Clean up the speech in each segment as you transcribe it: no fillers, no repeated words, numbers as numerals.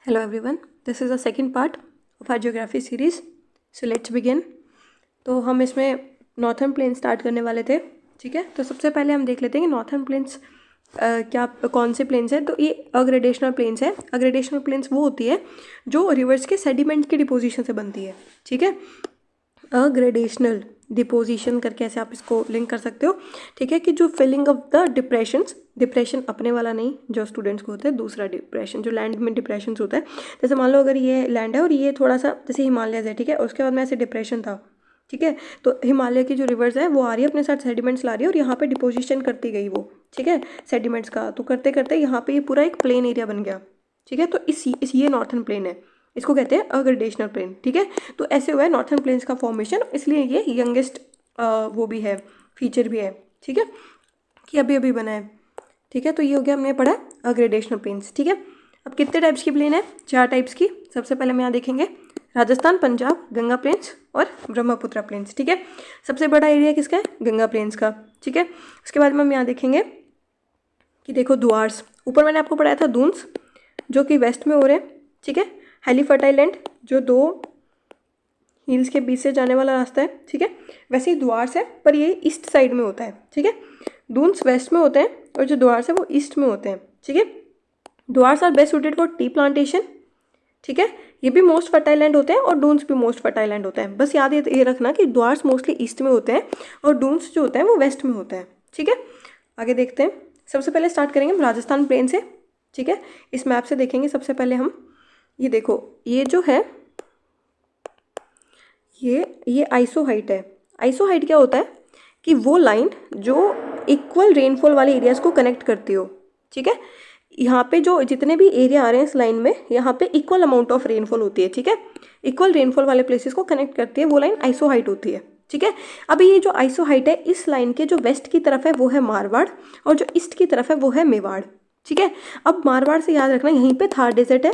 Hello everyone, this is the second part of our geography series. So let's begin. तो हम इसमें northern plane start करने वाले थे, ठीक है। तो सबसे पहले हम देख लेते हैं कि नॉर्थर्न प्लेन्स क्या कौन से प्लेन्स हैं। तो ये अग्रेडेशनल प्लेन्स है। अग्रेडेशनल प्लेन्स वो होती है जो रिवर्स के सेडिमेंट की डिपोजिशन से बनती है, ठीक है। अग्रेडेशनल डिपोजिशन करके ऐसे आप इसको लिंक कर सकते हो, ठीक है। कि जो filling of the depressions, depression अपने वाला नहीं जो स्टूडेंट्स को होता है, दूसरा डिप्रेशन जो लैंड में डिप्रेशन होता है। जैसे मान लो अगर ये लैंड है और ये थोड़ा सा जैसे हिमालयज है, ठीक है। उसके बाद में ऐसे डिप्रेशन था, ठीक है। तो हिमालय की जो रिवर्स है वो आ रही है, अपने साथ सेडिमेंट्स ला रही है और यहाँ पे डिपोजिशन करती गई वो, ठीक है, सेडिमेंट्स का। तो करते करते यहाँ पे ये पूरा एक प्लेन एरिया बन गया, ठीक है। तो इस ये नॉर्थर्न प्लेन है, इसको कहते हैं अग्रेडेशनल प्लेन, ठीक है। तो ऐसे हुआ है नॉर्थर्न प्लेन्स का फॉर्मेशन, इसलिए ये यंगेस्ट वो भी है, फीचर भी है, ठीक है, कि अभी अभी बना है, ठीक है। तो ये हो गया, हमने पढ़ा अग्रेडेशनल प्लेन्स, ठीक है। अब कितने टाइप्स की प्लेन है? 4 टाइप्स की। सबसे पहले हम यहाँ देखेंगे राजस्थान, पंजाब, गंगा प्लेन्स और ब्रह्मपुत्र प्लेन्स, ठीक है। सबसे बड़ा एरिया किसका है? गंगा प्लेन्स का, ठीक है। उसके बाद में हम यहाँ देखेंगे कि देखो दुआर्स, ऊपर मैंने आपको पढ़ाया था दून्स जो कि वेस्ट में हो रहे हैं, ठीक है। हाईली फर्टाइल लैंड जो 2 हिल्स के बीच से जाने वाला रास्ता है, ठीक है। वैसे ही दुआर्स है पर ये ईस्ट साइड में होता है, ठीक है। दून्स वेस्ट में होते हैं और जो दुआर्स है वो ईस्ट में होते हैं, ठीक है। Dooars are best suited for tea plantation, ठीक है। ये भी मोस्ट फर्टाइल लैंड होते हैं और डून्स भी मोस्ट फर्टाइल लैंड होते हैं। बस याद ये रखना कि दुआर्स मोस्टली ईस्ट में होते हैं और डून्स जो होते हैं वो वेस्ट में होते हैं, ठीक है। आगे देखते हैं। सबसे पहले स्टार्ट करेंगे हम राजस्थान प्लेन से, ठीक है। इस मैप से देखेंगे सबसे पहले हम, ये देखो ये जो है ये आइसो हाइट है। आइसो हाइट क्या होता है कि वो लाइन जो इक्वल रेनफॉल वाले एरियाज को कनेक्ट करती हो, ठीक है। यहाँ पे जो जितने भी एरिया आ रहे हैं इस लाइन में, यहाँ पे इक्वल अमाउंट ऑफ रेनफॉल होती है, ठीक है। इक्वल रेनफॉल वाले प्लेसेस को कनेक्ट करती है वो लाइन आइसो हाइट होती है, ठीक है। अभी ये जो आइसो हाइट है इस लाइन के जो वेस्ट की तरफ है वो है मारवाड़ और जो ईस्ट की तरफ है वो है मेवाड़, ठीक है। अब मारवाड़ से याद रखना यहीं पे थार डेजर्ट है,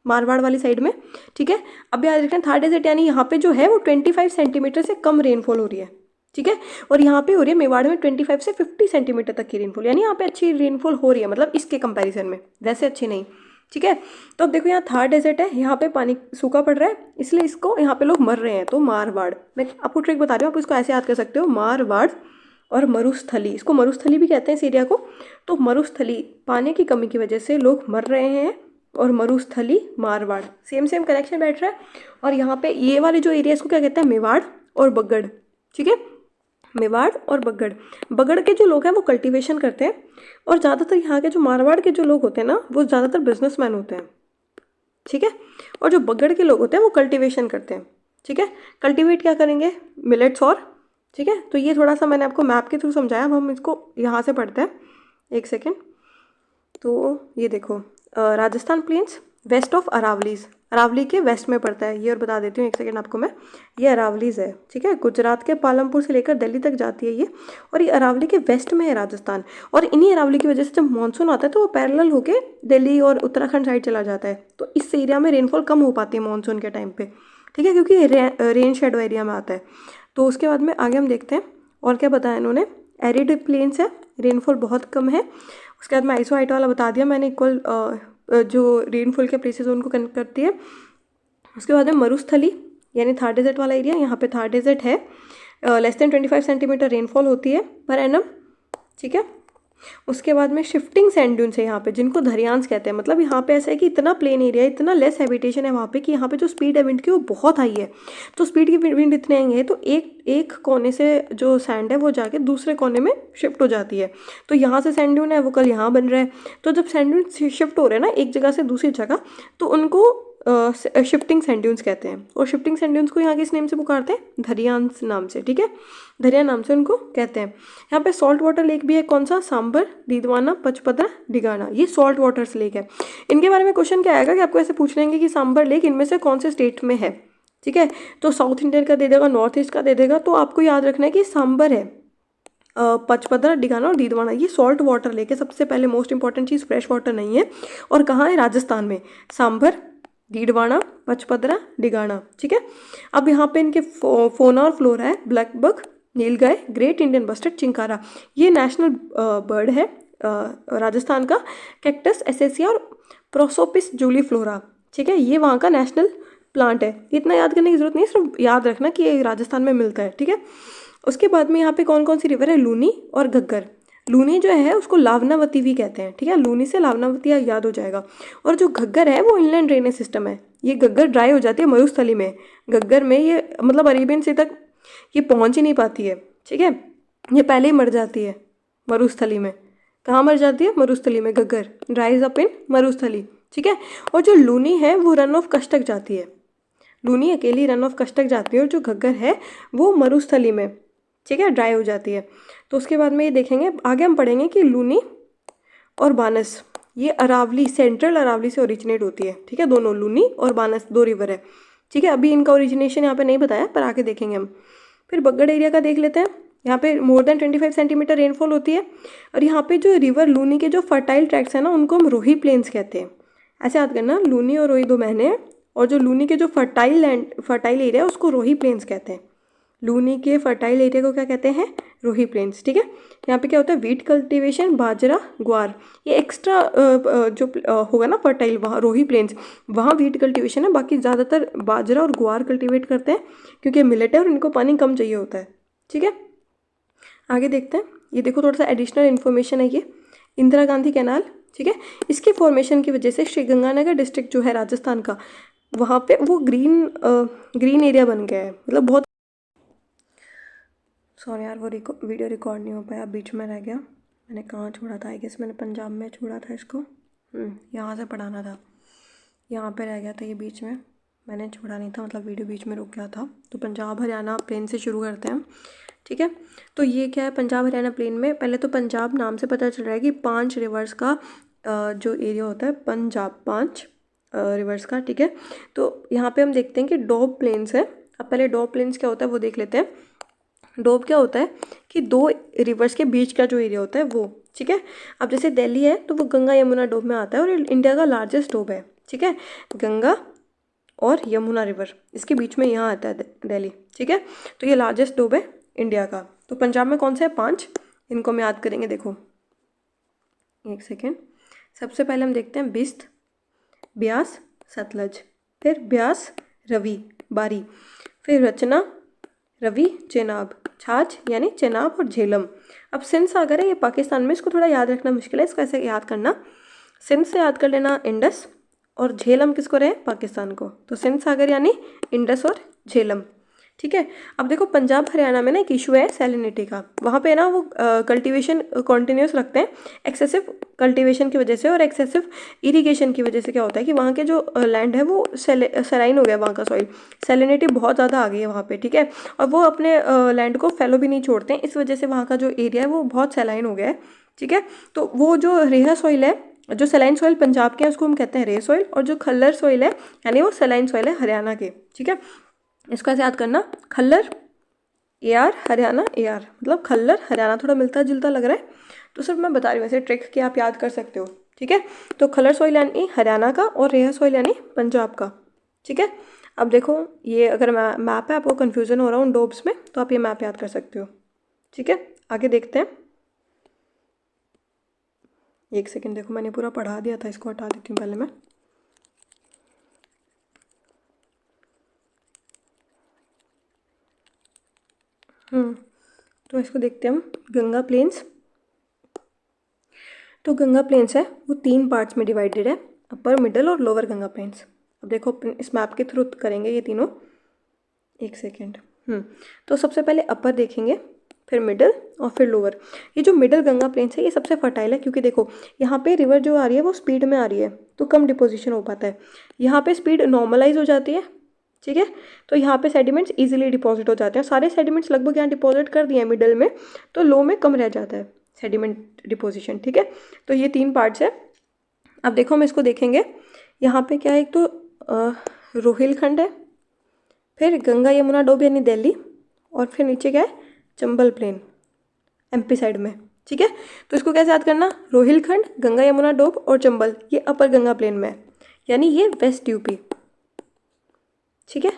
मारवाड़ वाली साइड में, ठीक है। अब याद रखना थार डेजर्ट यानी यहाँ पे जो है वो 25 सेंटीमीटर से कम रेनफॉल हो रही है, ठीक है। और यहाँ पे हो रही है मेवाड़ में 25 से 50 सेंटीमीटर तक की रेनफॉल, यानी यहाँ पे अच्छी रेनफॉल हो रही है, मतलब इसके कंपैरिजन में, वैसे अच्छी नहीं, ठीक है। तो अब देखो यहाँ थार डेजर्ट है, यहाँ पे पानी सूखा पड़ रहा है, इसलिए इसको यहाँ पे लोग मर रहे हैं। तो मारवाड़, मैं आपको ट्रिक बता रही हूँ, आप इसको ऐसे याद कर सकते हो, मारवाड़ और मरुस्थली, इसको मरुस्थली भी कहते हैं इस एरिया को। तो मरुस्थली पानी की कमी की वजह से लोग मर रहे हैं और मरुस्थली मारवाड़ सेम सेम कनेक्शन बैठ रहा है। और यहाँ पे ये वाले जो एरिया इसको क्या कहते हैं? मेवाड़ और बगड़, ठीक है। मेवाड़ और बगड़, बगड़ के जो लोग हैं वो कल्टीवेशन करते हैं और ज़्यादातर यहाँ के जो मारवाड़ के जो लोग होते हैं ना वो ज़्यादातर बिजनेसमैन होते हैं, ठीक है। और जो बगड़ के लोग होते हैं वो कल्टीवेशन करते हैं, ठीक है। कल्टीवेट क्या करेंगे? मिलेट्स और, ठीक है। तो ये थोड़ा सा मैंने आपको मैप के थ्रू समझाया, अब हम इसको यहाँ से पढ़ते हैं, एक सेकेंड। तो ये देखो Rajasthan plains west of Aravallis, Aravalli के वेस्ट में पड़ता है ये, और बता देती हूँ एक सेकेंड आपको मैं, ये अरावलीज है, ठीक है। गुजरात के पालमपुर से लेकर दिल्ली तक जाती है ये, और ये अरावली के वेस्ट में है राजस्थान। और इन्हीं अरावली की वजह से जब मानसून आता है तो वो पैरेलल होके दिल्ली और उत्तराखंड साइड चला जाता है, तो इस एरिया में रेनफॉल कम हो पाती है मानसून के टाइम पर, ठीक है, क्योंकि रेन शेडो एरिया में आता है। तो उसके बाद में आगे हम देखते हैं और क्या बताया इन्होंने। एरिड प्लेन्स है, रेनफॉल बहुत कम है। उसके बाद में आइसो हाइट वाला बता दिया मैंने, इक्वल जो रेनफॉल के प्लेसेस उनको कनेक्ट करती है। उसके बाद में मरुस्थली यानी थार डेजर्ट वाला एरिया, यहाँ पे थार डेजर्ट है, लेस देन 25 सेंटीमीटर रेनफॉल होती है पर एनम, ठीक है। उसके बाद में शिफ्टिंग सैंड ड्यून्स है यहाँ पे, जिनको धरियांस कहते हैं। मतलब यहाँ पे ऐसा है कि इतना प्लेन एरिया, इतना लेस हैबिटेशन है वहाँ पे कि यहाँ पे जो स्पीड है विंड की वो बहुत हाई है। तो स्पीड की विंड इतने आएंगे तो एक कोने से जो सैंड है वो जाके दूसरे कोने में शिफ्ट हो जाती है। तो यहाँ से सैंड ड्यून है वो कल यहाँ बन रहा है। तो जब सैंड ड्यून शिफ्ट हो रहे हैं ना एक जगह से दूसरी जगह, तो उनको शिफ्टिंग सैंड ड्यून्स कहते हैं। और शिफ्टिंग सैंड ड्यून्स को यहाँ किस नेम से पुकारते हैं? धरियांस नाम से, ठीक है, धरिया नाम से उनको कहते हैं। यहाँ पे सॉल्ट वाटर लेक भी है, कौन सा? सांबर, दीदवाना, पचपदरा, डिगाना, ये सॉल्ट वाटर्स लेक है। इनके बारे में क्वेश्चन क्या आएगा कि आपको ऐसे पूछ लेंगे कि सांबर लेक इनमें से कौन से स्टेट में है, ठीक है। तो साउथ इंडियन का दे देगा, नॉर्थ ईस्ट का दे देगा, तो आपको याद रखना है कि सांबर है, पचपदरा, डिगाना और दीदवाना ये सॉल्ट वाटर लेक है। सबसे पहले मोस्ट इंपॉर्टेंट चीज़ फ्रेश वाटर नहीं है। और कहाँ है? राजस्थान में, सांबर, डीडवाना, पचपदरा, डिगाना, ठीक है। अब यहाँ पे इनके फोना और फ्लोरा है, ब्लैक बक, नीलगाय, ग्रेट इंडियन बस्टर्ड, चिंकारा, ये नेशनल बर्ड है राजस्थान का, कैक्टस, एसेसिया और प्रोसोपिस जूलीफ्लोरा, ठीक है, ये वहाँ का नेशनल प्लांट है। इतना याद करने की जरूरत नहीं है, सिर्फ याद रखना कि ये राजस्थान में मिलता है। ठीक है, उसके बाद में यहाँ पे कौन कौन सी रिवर है, लूनी और घग्गर। लूनी जो है उसको लावनावती भी कहते हैं। ठीक है, लूनी से लावनावती याद हो जाएगा। और जो घग्गर है वो इनलैंड ड्रेनेज सिस्टम है। ये घग्गर ड्राई हो जाती है मरुस्थली में। घग्गर में ये मतलब अरेबियन सी तक ये पहुंच ही नहीं पाती है। ठीक है, ये पहले ही मर जाती है मरुस्थली में। कहाँ मर जाती है, मरुस्थली में। Ghaggar dries up in Marusthali. ठीक है, और जो लूनी है वो रन ऑफ कच्छ तक जाती है। लूनी अकेली रन ऑफ कच्छ तक जाती है, और जो घग्गर है वो मरुस्थली में, ठीक है, ड्राई हो जाती है। तो उसके बाद में ये देखेंगे, आगे हम पढ़ेंगे कि लूनी और बानस ये अरावली, सेंट्रल अरावली से ओरिजिनेट होती है। ठीक है, दोनों लूनी और बानस 2 रिवर है। ठीक है, अभी इनका ओरिजिनेशन यहाँ पे नहीं बताया, पर आगे देखेंगे हम। फिर बगड़ एरिया का देख लेते हैं। यहाँ पे मोर देन 25 सेंटीमीटर रेनफॉल होती है। और यहाँ पे जो रिवर लूनी के जो फर्टाइल ट्रैक्ट्स हैं ना, उनको हम रोही प्लेन्स कहते हैं। ऐसे याद करना, लूनी और रोही 2 महीने हैं, और जो लूनी के जो फर्टाइल एरिया है उसको रोही प्लेन्स कहते हैं। लूनी के फर्टाइल एरिया को क्या कहते हैं, रोही प्लेन्स। ठीक है, यहाँ पे क्या होता है, वीट कल्टीवेशन, बाजरा, ग्वार, ये एक्स्ट्रा जो होगा ना फर्टाइल, वहाँ रोही प्लेन्स, वहाँ वीट कल्टीवेशन है। बाकी ज़्यादातर बाजरा और ग्वार कल्टीवेट करते हैं, क्योंकि मिलेट है और इनको पानी कम चाहिए होता है। ठीक है, आगे देखते हैं। ये देखो थोड़ा सा एडिशनल इन्फॉर्मेशन है, ये इंदिरा गांधी कैनाल। ठीक है, इसके फॉर्मेशन की वजह से श्रीगंगानगर डिस्ट्रिक्ट जो है राजस्थान का, वहाँ पे वो ग्रीन एरिया बन गया है। मतलब बहुत, सॉरी यार, वो वीडियो रिकॉर्ड नहीं हो पाया, बीच में रह गया। मैंने कहाँ छोड़ा था, आई गेस मैंने पंजाब में छोड़ा था इसको। यहाँ से पढ़ाना था, यहाँ पे रह गया था ये बीच में, मैंने छोड़ा नहीं था, मतलब वीडियो बीच में रुक गया था। तो पंजाब हरियाणा प्लेन से शुरू करते हैं। ठीक है, तो ये क्या है, पंजाब हरियाणा प्लेन में पहले तो पंजाब नाम से पता चल रहा है कि 5 रिवर्स का जो एरिया होता है पंजाब, 5 रिवर्स का। ठीक है, तो यहाँ पे हम देखते हैं कि डोब प्लेन्स है। अब पहले डोब प्लेन्स क्या होता है वो देख लेते हैं। डोब क्या होता है कि 2 रिवर्स के बीच का जो एरिया होता है वो। ठीक है, अब जैसे दिल्ली है तो वो गंगा यमुना डोब में आता है, और इंडिया का लार्जेस्ट डोब है। ठीक है, गंगा और यमुना रिवर इसके बीच में यहाँ आता है दिल्ली। ठीक है, तो ये लार्जेस्ट डोब है इंडिया का। तो पंजाब में कौन सा है, 5, इनको हम याद करेंगे। देखो एक सेकेंड, सबसे पहले हम देखते हैं बिस्त, ब्यास, सतलज, फिर ब्यास, रवि, बारी, फिर रचना, रवि, चेनाब, छाछ यानी चेनाब और झेलम। अब सिंध सागर है, ये पाकिस्तान में, इसको थोड़ा याद रखना मुश्किल है, इसको ऐसे याद करना। सिंध से याद कर लेना इंडस, और झेलम किसको रहे, पाकिस्तान को। तो सिंध सागर यानी इंडस और झेलम। ठीक है, अब देखो पंजाब हरियाणा में ना एक इशू है सैलिनिटी का। वहाँ पे ना वो कल्टीवेशन कॉन्टिन्यूस रखते हैं। एक्सेसिव कल्टीवेशन की वजह से और एक्सेसिव इरिगेशन की वजह से क्या होता है कि वहाँ के जो लैंड है वो सैलाइन हो गया, वहाँ का सॉइल सैलिनिटी बहुत ज़्यादा आ गई है वहाँ पे। ठीक है, और वो अपने लैंड को फैलो भी नहीं छोड़ते हैं, इस वजह से वहाँ का जो एरिया है वो बहुत सैलाइन हो गया है। ठीक है, तो वो जो रेहा सॉइल है, जो सलाइन सॉइल पंजाब के हैं उसको हम कहते हैं रे सॉइल, और जो खल्लर सॉइल है यानी वो सलाइन सॉइल है हरियाणा के। ठीक है, इसको ऐसे याद करना, खल्लर AR, हरियाणा AR, मतलब खल्लर हरियाणा। थोड़ा मिलता जुलता लग रहा है, तो सिर्फ मैं बता रही हूँ, ऐसे ट्रिक कि आप याद कर सकते हो। ठीक है, तो खल्लर सॉइल यानी हरियाणा का, और रेहा सॉइल यानी पंजाब का। ठीक है, अब देखो ये अगर मैप है, आपको कन्फ्यूज़न हो रहा हूँ डोब्स में, तो आप ये मैप याद कर सकते हो। ठीक है, आगे देखते हैं। एक सेकेंड, देखो मैंने पूरा पढ़ा दिया था, इसको हटा देती हूँ पहले मैं। तो इसको देखते हैं हम, गंगा प्लेन्स। तो गंगा प्लेन्स है वो 3 पार्ट्स में डिवाइडेड है, अपर, मिडल और लोअर गंगा प्लेन्स। अब देखो अपन इस मैप के थ्रू करेंगे ये तीनों। एक सेकेंड। तो सबसे पहले अपर देखेंगे, फिर मिडल और फिर लोअर। ये जो मिडल गंगा प्लेन्स है ये सबसे फर्टाइल है, क्योंकि देखो यहाँ पे रिवर जो आ रही है वो स्पीड में आ रही है, तो कम डिपोजिशन हो पाता है। यहाँ पे स्पीड नॉर्मलाइज हो जाती है। ठीक है, तो यहाँ पे सेडिमेंट्स इजीली डिपॉजिट हो जाते हैं। सारे सेडिमेंट्स लगभग यहाँ डिपॉजिट कर दिए हैं मिडल में, तो लो में कम रह जाता है सेडिमेंट डिपोजिशन। ठीक है, तो ये 3 पार्ट्स है। अब देखो हम इसको देखेंगे, यहाँ पे क्या है, एक तो रोहिलखंड है, फिर गंगा यमुना डोब यानी दिल्ली, और फिर नीचे क्या है, चंबल प्लेन MP साइड में। ठीक है, तो इसको कैसे याद करना, रोहिलखंड, गंगा यमुना डोब और चंबल, ये अपर गंगा प्लेन में है, यानी ये वेस्ट UP। ठीक है,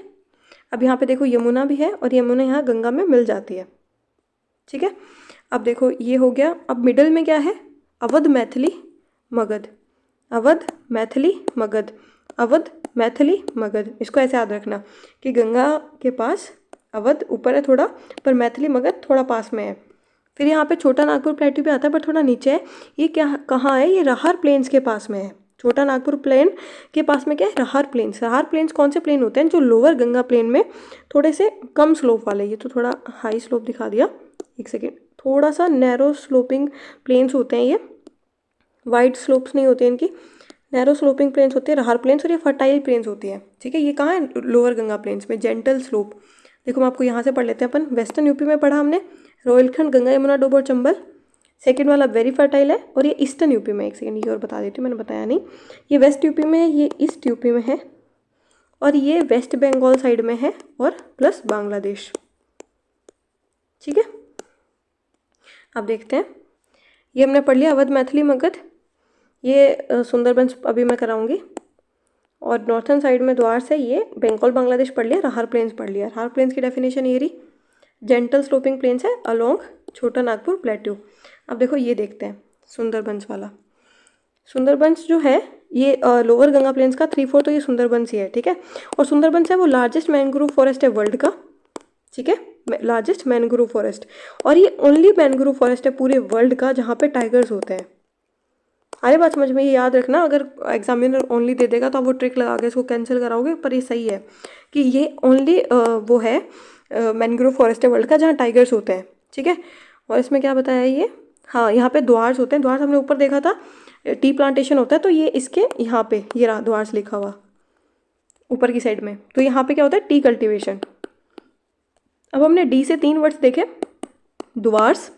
अब यहाँ पे देखो यमुना भी है, और यमुना यहाँ गंगा में मिल जाती है। ठीक है, अब देखो ये हो गया। अब मिडल में क्या है, अवध, मैथिली, मगध, अवध, मैथिली, मगध। अवध, मैथिली, मगध। इसको ऐसे याद रखना कि गंगा के पास अवध ऊपर है थोड़ा, पर मैथिली मगध थोड़ा पास में है। फिर यहाँ पे छोटा नागपुर प्लेटू भी आता है पर थोड़ा नीचे है। ये क्या कहाँ है? ये रहार प्लेन्स के पास में है। छोटा नागपुर प्लेन के पास में क्या है? रहार प्लेन्स। रहार प्लेन्स कौन से प्लेन होते हैं? जो लोअर गंगा प्लेन में थोड़े से कम स्लोप वाले। ये तो थोड़ा हाई स्लोप दिखा दिया, एक सेकेंड। थोड़ा सा नैरो स्लोपिंग प्लेन्स होते हैं ये, वाइड स्लोप्स नहीं होते इनकी, नैरो स्लोपिंग प्लेन्स होते हैं रहार प्लेन्स, और ये फर्टाइल प्लेन्स होती हैं। ठीक है, ये कहाँ है? लोअर गंगा प्लेन्स में, जेंटल स्लोप। देखो हम आपको यहाँ से पढ़ लेते हैं अपन। वेस्टर्न यूपी में पढ़ा हमने, रोहिलखंड, गंगा, यमुना, डोब और चंबल। सेकेंड वाला वेरी फर्टाइल है। और ये ईस्टर्न यूपी में, एक सेकेंड ये और बता देती हूँ, मैंने बताया नहीं, ये वेस्ट यूपी में है, ये ईस्ट यूपी में है, और ये वेस्ट बंगाल साइड में है, और प्लस बांग्लादेश। ठीक है, अब देखते हैं। ये हमने पढ़ लिया अवध, मैथिली, मगध। ये सुंदरबंस अभी मैं कराऊंगी। और नॉर्थन साइड में द्वार है, ये बंगाल बांग्लादेश पढ़ लिया। रहार प्लेन्स पढ़ लिया। रहार प्लेन्स की डेफिनेशन ये रही, जेंटल स्लोपिंग प्लेन्स है अलोंग छोटा नागपुर प्लेट्यू। अब देखो ये देखते हैं सुंदरबंस वाला। सुंदरबंस जो है ये लोअर गंगा प्लेन्स का 3/4 तो ये सुंदरबंस ही है। ठीक है, और सुंदरबंस है वो लार्जेस्ट मैनग्रोव फॉरेस्ट है वर्ल्ड का। ठीक है, लार्जेस्ट मैनग्रोव फॉरेस्ट, और ये ओनली मैनग्रोव फॉरेस्ट है पूरे वर्ल्ड का जहाँ पे टाइगर्स होते हैं। अरे बात समझ में, ये याद रखना, अगर एग्जामिनर ओनली दे देगा तो आप वो ट्रिक लगा के इसको कैंसिल कराओगे, पर ये सही है कि ये ओनली वो है मैनग्रोव फॉरेस्ट है वर्ल्ड का जहाँ टाइगर्स होते हैं। ठीक है, और इसमें क्या बताया ये, हाँ यहाँ पे द्वार्स होते हैं। द्वार्स हमने ऊपर देखा था, टी प्लांटेशन होता है, तो ये इसके यहाँ पे ये रहा द्वार्स लिखा हुआ ऊपर की साइड में। तो यहाँ पे क्या होता है? T cultivation. अब हमने डी से 3 वर्ड्स देखे। द्वार्स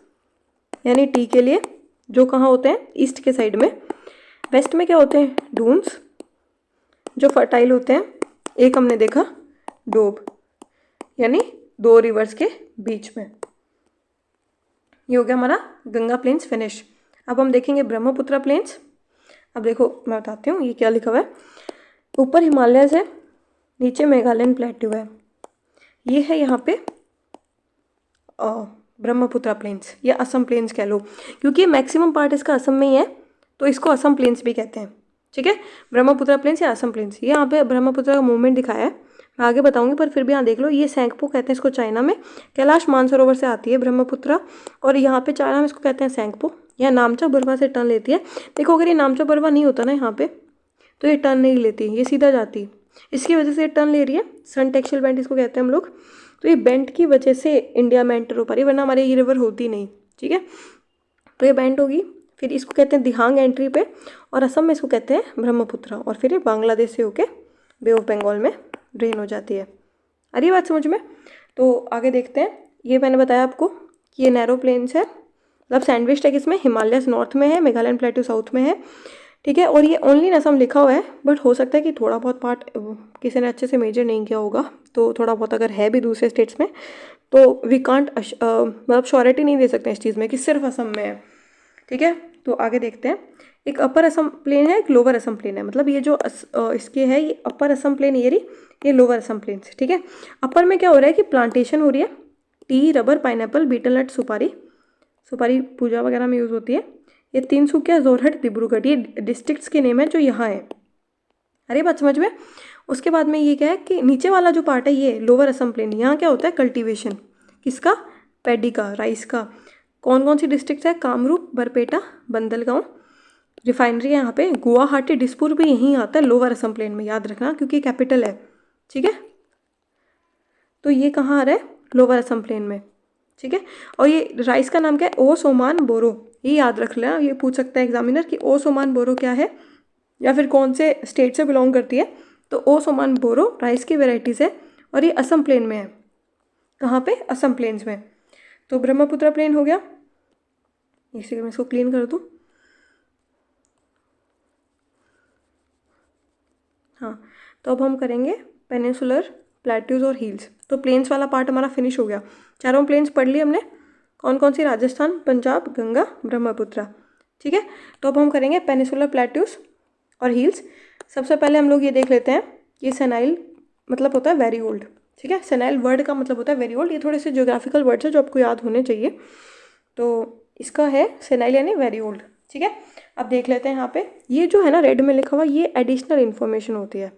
यानी टी के लिए, जो कहाँ होते हैं? ईस्ट के साइड में। वेस्ट में क्या होते हैं? डून्स, जो फर्टाइल होते हैं। एक हमने देखा डोब, यानी 2 रिवर्स के बीच में। ये हो गया हमारा गंगा प्लेन्स फिनिश। अब हम देखेंगे ब्रह्मपुत्र प्लेन्स। अब देखो मैं बताती हूँ ये क्या लिखा हुआ है। ऊपर हिमालय है, नीचे मेघालयन प्लेट्यू है। ये है यहाँ पे ब्रह्मपुत्र प्लेन्स, या असम प्लेन्स कह लो, क्योंकि मैक्सिमम पार्ट इसका असम में ही है, तो इसको असम प्लेन्स भी कहते हैं। ठीक है, ब्रह्मपुत्र प्लेन्स या असम प्लेन्स। ये यहाँ पे ब्रह्मपुत्र का मूवमेंट दिखाया है, मैं आगे बताऊंगी, पर फिर भी यहाँ देख लो। ये सैंकपो कहते हैं इसको चाइना में, कैलाश मानसरोवर से आती है ब्रह्मपुत्र, और यहाँ पे चाइना में इसको कहते हैं सैंकपो। यह नामचा बरवा से टर्न लेती है। देखो अगर ये नामचा बरवा नहीं होता ना यहाँ पे, तो ये टर्न नहीं लेती, ये सीधा जाती। इसकी वजह से ये टर्न ले रही है। सन टेक्सुअल बेंट इसको कहते हैं हम लोग। तो ये बेंट की वजह से इंडिया में एंटर हो पा रही है, वरना हमारे ये रिवर होती नहीं। ठीक है, तो ये बेंट होगी, फिर इसको कहते हैं दिहांग एंट्री पे, और असम में इसको कहते हैं ब्रह्मपुत्र, और फिर ये बांग्लादेश से होके बे ऑफ बंगाल में ड्रेन हो जाती है। आ रही बात समझ में? तो आगे देखते हैं। ये मैंने बताया आपको कि ये नैरो प्लेन्स है, मतलब सैंडविच है। किसमें? हिमालय नॉर्थ में है, मेघालयन प्लेट्यू साउथ में है। ठीक है, और ये ओनली इन असम लिखा हुआ है, बट हो सकता है कि थोड़ा बहुत पार्ट किसी ने अच्छे से मेजर नहीं किया होगा, तो थोड़ा बहुत अगर है भी दूसरे स्टेट्स में, तो वी कांट मतलब श्योरिटी नहीं दे सकते इस चीज़ में कि सिर्फ असम में है। ठीक है, तो आगे देखते हैं। एक अपर असम प्लेन है, एक लोअर असम प्लेन है। मतलब ये जो इसके है, ये अपर असम प्लेन ये रही, ये लोअर असम प्लेन। ठीक है, अपर में क्या हो रहा है कि प्लांटेशन हो रही है, tea, rubber, pineapple, betel nut, सुपारी। सुपारी पूजा वगैरह में यूज़ होती है। ये तिनसुकिया, जोरहट, डिब्रूगढ़, ये डिस्ट्रिक्ट्स के नेम है जो यहाँ है। अरे बात समझ में? उसके बाद में ये क्या है कि नीचे वाला जो पार्ट है ये लोअर असम प्लेन, यहाँ क्या होता है? कल्टीवेशन किसका? पैडी का, राइस का। कौन कौन सी डिस्ट्रिक्ट है? कामरूप, बरपेटा, बंदलगांव। रिफाइनरी है यहाँ पे, गुवाहाटी, डिस्पुर भी यहीं आता है लोअर असम प्लेन में, याद रखना क्योंकि कैपिटल है। ठीक है, तो ये कहाँ आ रहा है? लोअर असम प्लेन में। ठीक है, और ये राइस का नाम क्या है? ओसोमान बोरो। ये याद रख लेना, ये पूछ सकता है एग्जामिनर कि ओसोमान बोरो क्या है, या फिर कौन से स्टेट से बिलोंग करती है। तो ओसोमान बोरो राइस की वेराइटीज़ है, और ये असम प्लेन में है। कहाँ पे? असम प्लेन्स में। तो ब्रह्मपुत्र प्लेन हो गया। इसी मैं इसको क्लीन कर दूँ। हाँ, तो अब हम करेंगे पेनिनसुलर, प्लेट्यूज और हिल्स। तो प्लेन्स वाला पार्ट हमारा फिनिश हो गया। चारों प्लेन्स पढ़ लिए हमने। कौन कौन सी? राजस्थान, पंजाब, गंगा, ब्रह्मपुत्र। ठीक है, तो अब हम करेंगे पेनिनसुलर, प्लेट्यूज और हिल्स। सबसे पहले हम लोग ये देख लेते हैं, ये सेनाइल मतलब होता है वेरी ओल्ड। ठीक है, सेनाइल वर्ड का मतलब होता है वेरी ओल्ड। ये थोड़े से ज्योग्राफिकल वर्ड्स है जो आपको याद होने चाहिए। तो इसका है सेनाइल यानी वेरी ओल्ड। ठीक है, अब देख लेते हैं यहाँ पे, ये जो है ना रेड में लिखा हुआ, ये एडिशनल इन्फॉर्मेशन होती है।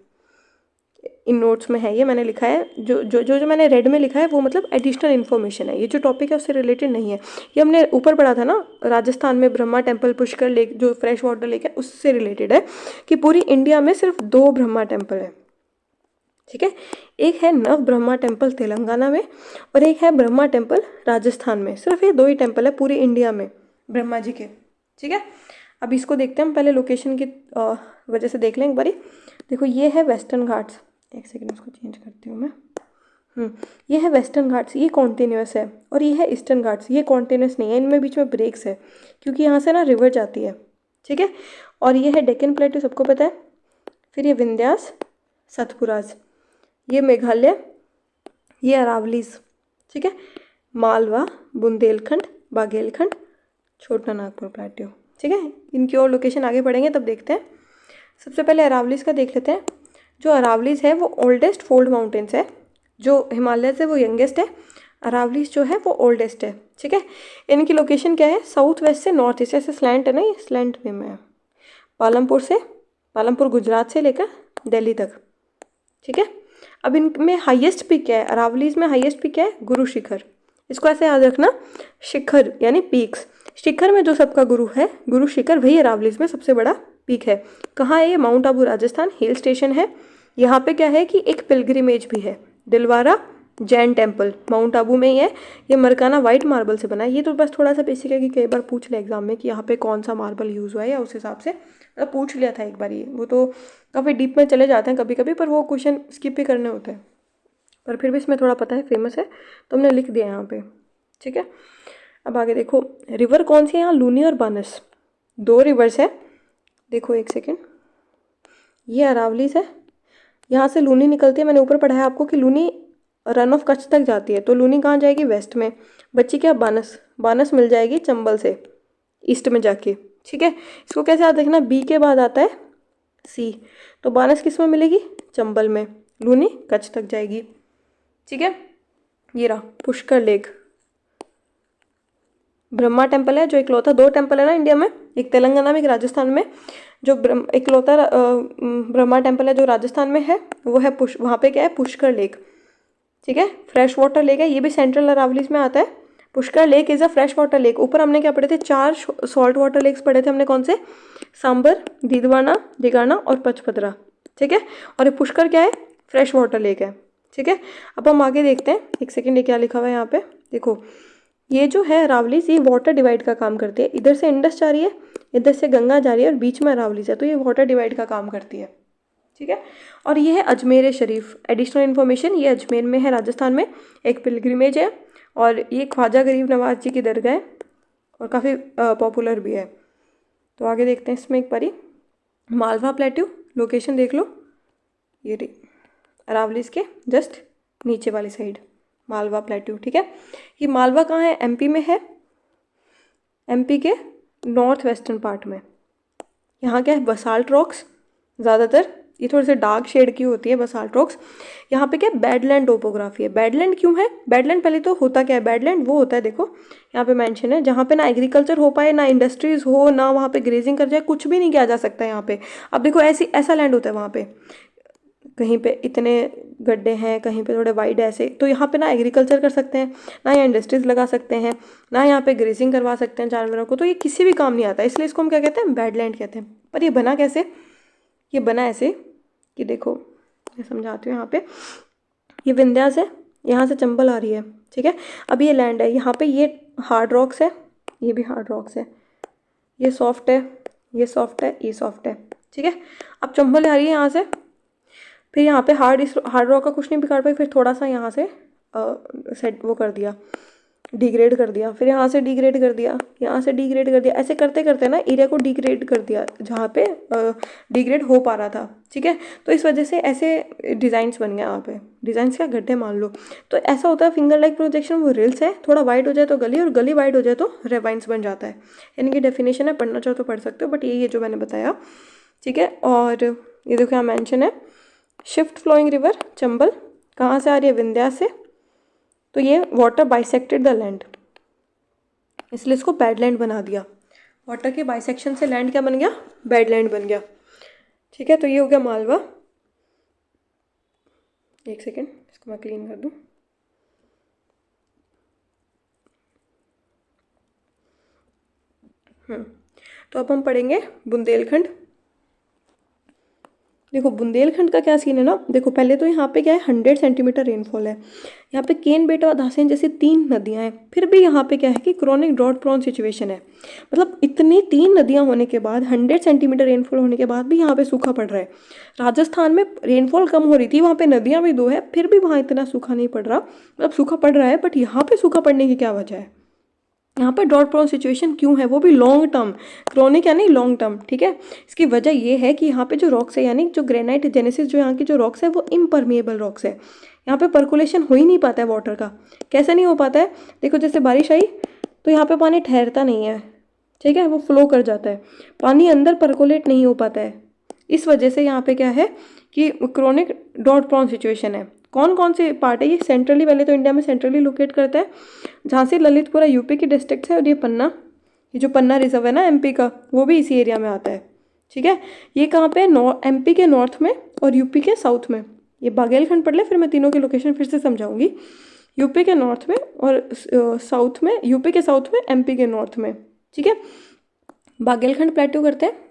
इन नोट्स में है, ये मैंने लिखा है, जो मैंने रेड में लिखा है वो मतलब एडिशनल इन्फॉर्मेशन है। ये जो टॉपिक है उससे रिलेटेड नहीं है। ये हमने ऊपर पढ़ा था ना, राजस्थान में ब्रह्मा टेम्पल, पुष्कर लेक जो फ्रेश वाटर लेक है उससे रिलेटेड है कि पूरी इंडिया में सिर्फ 2 ब्रह्मा टेम्पल है। ठीक है, एक है नव ब्रह्मा टेम्पल तेलंगाना में और एक है ब्रह्मा टेम्पल राजस्थान में। सिर्फ ये 2 ही टेम्पल है पूरी इंडिया में ब्रह्मा जी के। ठीक है, अब इसको देखते हैं हम, पहले लोकेशन की वजह से देख लें एक बारी। देखो ये है वेस्टर्न घाट्स, एक सेकेंड उसको चेंज करती हूँ मैं। ये है वेस्टर्न घाट्स, ये कॉन्टिन्यूस है, और ये है ईस्टर्न घाट्स, ये कॉन्टिन्यूस नहीं है, इनमें बीच में ब्रेक्स है क्योंकि यहाँ से ना रिवर जाती है। ठीक है, और ये है डेक्कन प्लेटू, सबको पता है। फिर ये विंध्यास, सतपुराज, ये मेघालय, ये अरावलीज। ठीक है, मालवा, बुंदेलखंड, बाघेलखंड, छोटा नागपुर प्लेट्यू। ठीक है, इनकी और लोकेशन आगे बढ़ेंगे तब देखते हैं। सबसे पहले अरावलीज का देख लेते हैं। जो अरावलीज है वो ओल्डेस्ट फोल्ड माउंटेन्स है, जो हिमालय से वो यंगेस्ट है। अरावलीज जो है वो ओल्डेस्ट है। ठीक है, इनकी लोकेशन क्या है, साउथ वेस्ट से नॉर्थ ईस्ट, ऐसे स्लैंट है ना, ये स्लैंट वे में है। पालमपुर गुजरात से लेकर दिल्ली तक। ठीक है, अब इनमें हाईएस्ट पीक क्या है, अरावलीज में हाईएस्ट पीक क्या है, गुरु शिखर। इसको ऐसे याद रखना, शिखर यानी पीक्स, शिखर में जो सबका गुरु है, गुरु शिखर, वही अरावलीज में सबसे बड़ा पीक है। कहाँ है ये, mount Abu Rajasthan, hill station है। यहाँ पे क्या है कि एक पिलग्रिमेज भी है, दिलवारा जैन टेम्पल माउंट आबू में ही है। ये मरकाना वाइट मार्बल से बना है। ये तो बस थोड़ा सा बेसिक है कि कई बार पूछ लिया एग्जाम में कि यहाँ पे कौन सा मार्बल यूज़ हुआ है, या उस हिसाब से मतलब पूछ लिया था एक बार। ये वो तो काफ़ी डीप में चले जाते हैं कभी कभी, पर वो क्वेश्चन स्किप भी करने होते हैं, पर फिर भी इसमें थोड़ा पता है, फेमस है तो हमने लिख दिया यहाँ पे। ठीक है, अब आगे देखो, रिवर कौन सी है यहाँ, लूनी और बानस, 2 रिवर्स है। देखो एक सेकेंड, ये अरावलीज है, यहाँ से लूनी निकलती है। मैंने ऊपर पढ़ा है आपको कि लूनी रन ऑफ कच्छ तक जाती है, तो लूनी कहाँ जाएगी, वेस्ट में। बच्ची क्या, बानस, बानस मिल जाएगी चंबल से ईस्ट में जाके। ठीक है, इसको कैसे याद रखना, बी के बाद आता है सी, तो बानस किस में मिलेगी, चंबल में, लूनी कच्छ तक जाएगी। ठीक है, ये रहा पुष्कर लेक, ब्रह्मा टेम्पल है जो इकलौता, 2 टेम्पल है ना इंडिया में, एक तेलंगाना में एक राजस्थान में। जो इकलौता ब्रह्मा टेम्पल है जो राजस्थान में है वो है वहाँ पे क्या है, पुष्कर लेक। ठीक है, फ्रेश वाटर लेक है, ये भी सेंट्रल अरावलीज में आता है। Pushkar lake is a fresh water lake. ऊपर हमने क्या पढ़े थे, 4 सॉल्ट वाटर लेक्स पढ़े थे हमने, कौन से, सांबर, दीदवाना, दिगाना और पचपदरा। ठीक है, और ये पुष्कर क्या है, फ्रेश वाटर लेक है। ठीक है, अब हम आगे देखते हैं, एक सेकेंड, ये क्या लिखा हुआ है यहाँ पे, देखो ये जो है अरावलीज, ये वाटर डिवाइड का काम करती है। इधर से इंडस जा रही है, इधर से गंगा जा रही है, और बीच में अरावलीज है, तो ये वाटर डिवाइड का काम करती है। ठीक है, और ये है अजमेर शरीफ, एडिशनल इन्फॉर्मेशन, ये अजमेर में है राजस्थान में, एक पिलग्रिमेज है, और ये ख्वाजा गरीब नवाज जी की दरगाह है, और काफ़ी पॉपुलर भी है। तो आगे देखते हैं इसमें एक बारी, मालवा प्लेट्यू, लोकेशन देख लो, ये रही अरावलीज के जस्ट नीचे वाली साइड, मालवा प्लेट्यू। ठीक है, ये मालवा कहाँ है, एमपी में है, एमपी के नॉर्थ वेस्टर्न पार्ट में। यहाँ क्या है, बसाल्ट रॉक्स ज़्यादातर, ये थोड़े से डार्क शेड की होती है बसाल्ट रॉक्स। यहाँ पे क्या है, बैडलैंड टोपोग्राफी है। बैडलैंड क्यों है, बैडलैंड पहले तो होता क्या है, बैडलैंड वो होता है, देखो यहाँ पे मेंशन है, जहाँ पे ना एग्रीकल्चर हो पाए, ना इंडस्ट्रीज हो, ना वहाँ पे ग्रेजिंग कर जाए, कुछ भी नहीं किया जा सकता है यहाँ पे। अब देखो ऐसा लैंड होता है वहाँ पे, कहीं पे इतने गड्ढे हैं, कहीं पे थोड़े वाइड ऐसे, तो यहाँ पे ना एग्रीकल्चर कर सकते हैं, ना यहाँ इंडस्ट्रीज लगा सकते हैं, ना यहाँ पे ग्रेजिंग करवा सकते हैं जानवरों को, तो ये किसी भी काम नहीं आता, इसलिए इसको हम क्या कहते हैं, बैडलैंड कहते हैं। पर ये बना कैसे, ये बना ऐसे कि देखो मैं समझाती हूँ। यहाँ पे ये विंध्यास है, यहाँ से चंबल आ रही है। ठीक है, अब ये लैंड है, यहाँ पे ये हार्ड रॉक्स है, ये भी हार्ड रॉक्स है, ये सॉफ्ट है, ये सॉफ्ट है, ये सॉफ्ट है। ठीक है, अब चंबल आ रही है यहाँ से, फिर यहाँ पे हार्ड रॉक का कुछ नहीं बिगाड़ पाई, फिर थोड़ा सा यहाँ से सेट वो कर दिया, डिग्रेड कर दिया, फिर यहाँ से डिग्रेड कर दिया, यहाँ से डिग्रेड कर दिया, ऐसे करते करते ना एरिया को डिग्रेड कर दिया जहाँ पे डिग्रेड हो पा रहा था। ठीक है, तो इस वजह से ऐसे डिज़ाइंस बन गए यहाँ पे, डिज़ाइंस क्या, गड्ढे मान लो। तो ऐसा होता है फिंगर लाइक प्रोजेक्शन, वो रिल्स है, थोड़ा वाइड हो जाए तो गली, और गली वाइड हो जाए तो रेवाइंस बन जाता है। इनकी डेफिनेशन है, पढ़ना चाहो तो पढ़ सकते हो, बट यही है जो मैंने बताया। ठीक है, और ये देखो यहाँ मैंशन है, शिफ्ट फ्लोइंग रिवर चंबल कहाँ से आ रही है, विंध्यास से, तो ये वाटर बाइसेक्टेड द लैंड, इसलिए इसको बैडलैंड बना दिया। वाटर के बाइसेक्शन से लैंड क्या बन गया, बेडलैंड बन गया। ठीक है, तो ये हो गया मालवा। एक सेकेंड, इसको मैं क्लीन कर दूँ। तो अब हम पढ़ेंगे बुंदेलखंड। देखो बुंदेलखंड का क्या सीन है ना, देखो पहले तो यहाँ पे क्या है 100 सेंटीमीटर रेनफॉल है। यहाँ पे केन, बेटा और धासेन जैसी 3 नदियाँ हैं, फिर भी यहाँ पे क्या है कि क्रॉनिक ड्रॉट प्रोन सिचुएशन है। मतलब इतनी 3 नदियाँ होने के बाद, 100 सेंटीमीटर रेनफॉल होने के बाद भी यहाँ पे सूखा पड़ रहा है। राजस्थान में रेनफॉल कम हो रही थी, वहाँ पे नदियाँ भी 2 है, फिर भी वहाँ इतना सूखा नहीं पड़ रहा। मतलब सूखा पड़ रहा है, बट यहाँ पे सूखा पड़ने की क्या वजह है, यहाँ पर ड्रॉट प्रोन सिचुएशन क्यों है, वो भी लॉन्ग टर्म, क्रॉनिक यानी लॉन्ग टर्म। ठीक है, इसकी वजह ये है कि यहाँ पे जो रॉक्स है, यानी जो ग्रेनाइट जेनेसिस, जो यहाँ की जो रॉक्स है वो इम्परमेएबल रॉक्स है। यहाँ पे पर्कुलेशन हो ही नहीं पाता है वाटर का। कैसे नहीं हो पाता है, देखो जैसे बारिश आई तो यहाँ पे पानी ठहरता नहीं है, ठीक है, वो फ्लो कर जाता है, पानी अंदर पर्कुलेट नहीं हो पाता है। इस वजह से यहाँ पे क्या है कि क्रॉनिक ड्रॉट प्रोन सिचुएशन है। कौन कौन से पार्ट है ये, सेंट्रली, पहले तो इंडिया में सेंट्रली लोकेट करता है। झांसी ललितपुरा यूपी की डिस्ट्रिक्ट है, और ये पन्ना, ये जो पन्ना रिजर्व है ना एमपी का, वो भी इसी एरिया में आता है। ठीक है, ये कहाँ पे, एमपी के नॉर्थ में और यूपी के साउथ में। ये बागेलखंड पढ़ ले, फिर मैं तीनों की लोकेशन फिर से समझाऊंगी। यूपी के नॉर्थ में और साउथ में, यूपी के साउथ में, एमपी के नॉर्थ में। ठीक है, बागेलखंड प्लेट्यू करते हैं।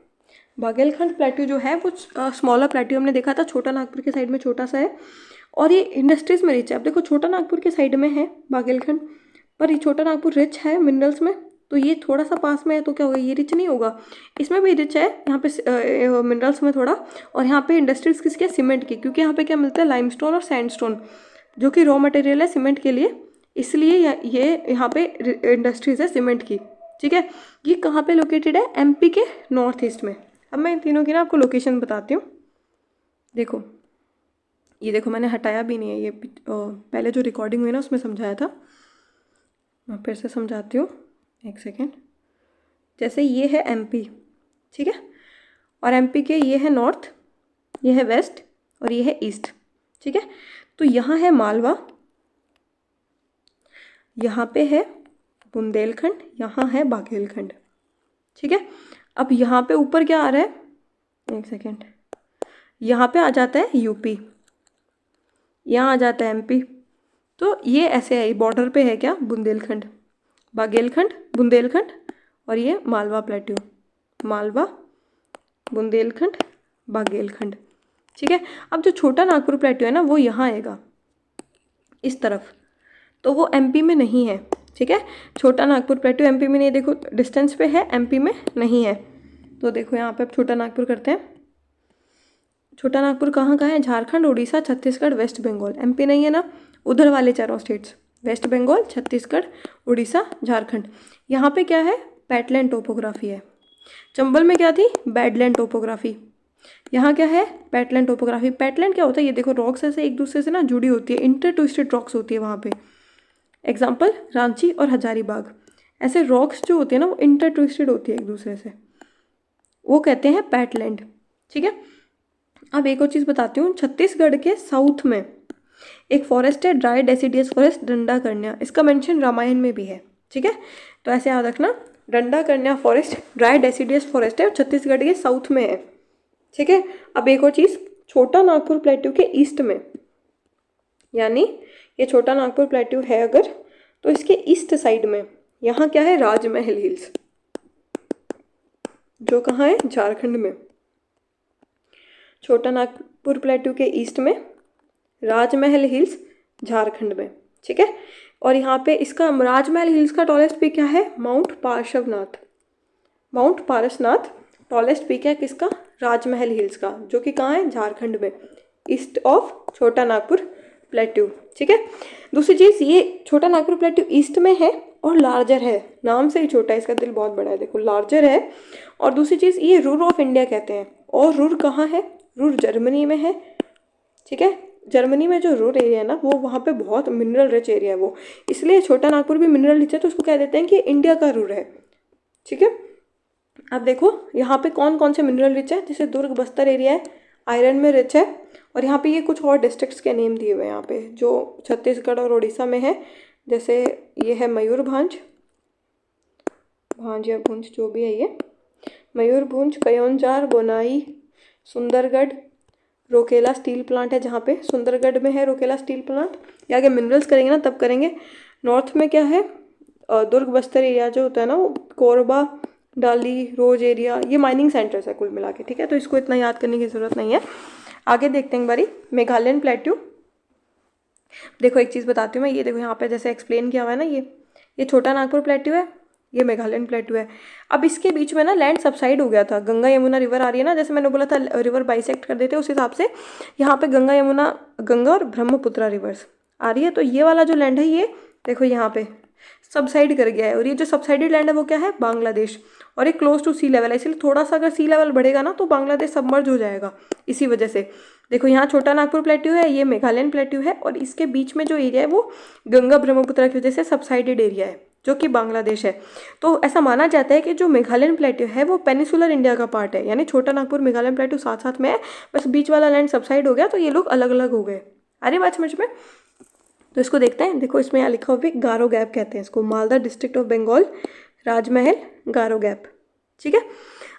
बागेलखंड प्लेट्यू जो है वो स्मॉलर प्लेट्यू हमने देखा था, छोटा नागपुर के साइड में छोटा सा है, और ये इंडस्ट्रीज में रिच है। अब देखो छोटा नागपुर के साइड में है बागेलखंड, पर ये छोटा नागपुर रिच है मिनरल्स में, तो ये थोड़ा सा पास में है, तो क्या होगा, ये रिच नहीं होगा। इसमें भी रिच है यहाँ पे मिनरल्स में थोड़ा, और यहाँ पे इंडस्ट्रीज किसके, सीमेंट की, क्योंकि यहाँ पे क्या मिलता है, लाइमस्टोन और सैंडस्टोन, जो कि रॉ मटेरियल है सीमेंट के लिए, इसलिए ये यहाँ पे इंडस्ट्रीज है सीमेंट की। ठीक है, ये कहाँ पे लोकेटेड है, एमपी के नॉर्थ ईस्ट में। अब मैं इन तीनों की ना आपको लोकेशन बताती हूँ। देखो ये देखो, मैंने हटाया भी नहीं है, ये पहले जो रिकॉर्डिंग हुई ना उसमें समझाया था, मैं फिर से समझाती हूँ, एक सेकेंड। जैसे ये है एमपी, ठीक है, और एमपी के ये है नॉर्थ, ये है वेस्ट, और ये है ईस्ट। ठीक है, तो यहाँ है मालवा, यहाँ पे है बुंदेलखंड, यहाँ है बाघेलखंड। ठीक है, अब यहाँ पे ऊपर क्या आ रहा है, एक सेकेंड, यहाँ पे आ जाता है यूपी, यहाँ आ जाता है एमपी। तो ये ऐसे है, बॉर्डर पे है क्या, बुंदेलखंड, बाघेलखंड, बुंदेलखंड, और ये मालवा प्लेट्यू, मालवा, बुंदेलखंड, बाघेलखंड। ठीक है, अब जो छोटा नागपुर प्लेट्यू है ना वो यहाँ आएगा इस तरफ, तो वो एमपी में नहीं है। ठीक है, छोटा नागपुर प्लेट्यू एमपी में नहीं है, देखो डिस्टेंस पे है, एमपी में नहीं है। तो देखो यहाँ पे अब छोटा नागपुर करते हैं। छोटा नागपुर कहाँ का है, झारखंड, उड़ीसा, छत्तीसगढ़, वेस्ट बंगाल। एमपी नहीं है ना, उधर वाले चारों स्टेट्स, वेस्ट बंगाल, छत्तीसगढ़, उड़ीसा, झारखंड। यहाँ पे क्या है, पैटलैंड टोपोग्राफी है। चंबल में क्या थी, बैडलैंड टोपोग्राफी। यहाँ क्या है, पैटलैंड टोपोग्राफी। पैटलैंड क्या होता है, ये देखो रॉक्स ऐसे एक दूसरे से ना जुड़ी होती है, इंटर ट्विस्टेड रॉक्स होती है वहाँ पे। एग्जाम्पल रांची और हजारीबाग, ऐसे रॉक्स जो होती है ना वो इंटर ट्विस्टेड होती है एक दूसरे से, वो कहते हैं पैटलैंड। ठीक है, अब एक और चीज़ बताती हूँ, छत्तीसगढ़ के साउथ में एक फॉरेस्ट है, ड्राई डेसिडियस फॉरेस्ट, डंडा कन्या, इसका मेंशन रामायण में भी है। ठीक है, तो ऐसे याद रखना, डंडा कन्या फॉरेस्ट ड्राई डेसिडियस फॉरेस्ट है और छत्तीसगढ़ के साउथ में है। ठीक है, अब एक और चीज़, छोटा नागपुर प्लेट्यू के ईस्ट में, यानी ये छोटा नागपुर प्लेट्यू है अगर, तो इसके ईस्ट साइड में यहाँ क्या है, राजमहल हिल्स, जो कहाँ है, झारखंड में। छोटा नागपुर प्लेट्यू के ईस्ट में राजमहल हिल्स, झारखंड में। ठीक है, और यहाँ पे इसका राजमहल हिल्स का टॉलेस्ट पीक क्या है, mount Parshvanath, mount Parasnath tallest peak है किसका, राजमहल हिल्स का, जो कि कहाँ है, झारखंड में, ईस्ट ऑफ छोटा नागपुर प्लेट्यू। ठीक है, दूसरी चीज़, ये छोटा नागपुर प्लेट्यू ईस्ट में है और लार्जर है, नाम से ही छोटा है, इसका दिल बहुत बड़ा है, देखो लार्जर है। और दूसरी चीज़, ये रूर ऑफ इंडिया कहते हैं, और रूर कहाँ है, रूर जर्मनी में है। ठीक है, जर्मनी में जो रूर एरिया है ना, वो वहाँ पे बहुत मिनरल रिच एरिया है वो, इसलिए छोटा नागपुर भी मिनरल रिच है, तो उसको कह देते हैं कि इंडिया का रूर है। ठीक है, अब देखो यहाँ पे कौन कौन से मिनरल रिच है, जैसे दुर्ग बस्तर एरिया है, आयरन में रिच है। और यहाँ पे ये कुछ और डिस्ट्रिक्ट्स के नेम दिए हुए हैं यहाँ पे, जो छत्तीसगढ़ और उड़ीसा में है, जैसे ये है मयूरभंज, भांजियाभूंज जो भी है ये, मयूरभंज, कयोंझार, बोनाई, सुंदरगढ़, रोकेला स्टील प्लांट है जहाँ पे सुंदरगढ़ में है रोकेला स्टील प्लांट। ये आगे मिनरल्स करेंगे ना तब करेंगे। नॉर्थ में क्या है, दुर्ग बस्तर एरिया जो होता है ना, वो कोरबा, डाली, रोज एरिया, ये माइनिंग सेंटर्स है कुल मिला के, ठीक है। तो इसको इतना याद करने की ज़रूरत नहीं है। आगे देखते हैं एक बारी, मेघालयन प्लेट्यू। देखो एक चीज़ बताती हूँ मैं, ये देखो यहाँ पे जैसे एक्सप्लेन किया हुआ है ना, ये छोटा नागपुर प्लेट्यू है, ये मेघालयन प्लेट्यू है। अब इसके बीच में ना लैंड सबसाइड हो गया था, गंगा यमुना रिवर आ रही है ना, जैसे मैंने बोला था रिवर बाइसेक्ट कर देते हैं, उस हिसाब से यहाँ पे गंगा यमुना, गंगा और ब्रह्मपुत्रा रिवर्स आ रही है। तो ये वाला जो लैंड है ये देखो यहाँ पे सबसाइड कर गया है, और ये जो सबसाइडेड लैंड है वो क्या है, बांग्लादेश, और ये क्लोज टू सी लेवल है, इसलिए थोड़ा सा अगर सी लेवल बढ़ेगा ना तो बांग्लादेश सबमर्ज हो जाएगा इसी वजह से। देखो यहाँ छोटा नागपुर प्लेट्यू है, ये मेघालयन प्लेट्यू है, और इसके बीच में जो एरिया है वो गंगा ब्रह्मपुत्रा की वजह से सबसाइडेड एरिया है जो कि बांग्लादेश है। तो ऐसा माना जाता है कि जो मेघालयन प्लेट्यू है वो पेनिसुलर इंडिया का पार्ट है, यानी छोटा नागपुर मेघालयन प्लेट्यू साथ साथ में है, बस बीच वाला लैंड सबसाइड हो गया तो ये लोग अलग अलग हो गए। अरे बात समझ में। तो इसको देखते हैं, देखो इसमें यहाँ लिखा हुआ है गारो गैप कहते हैं इसको, Malda district of Bengal, Rajmahal, Garo gap, ठीक है।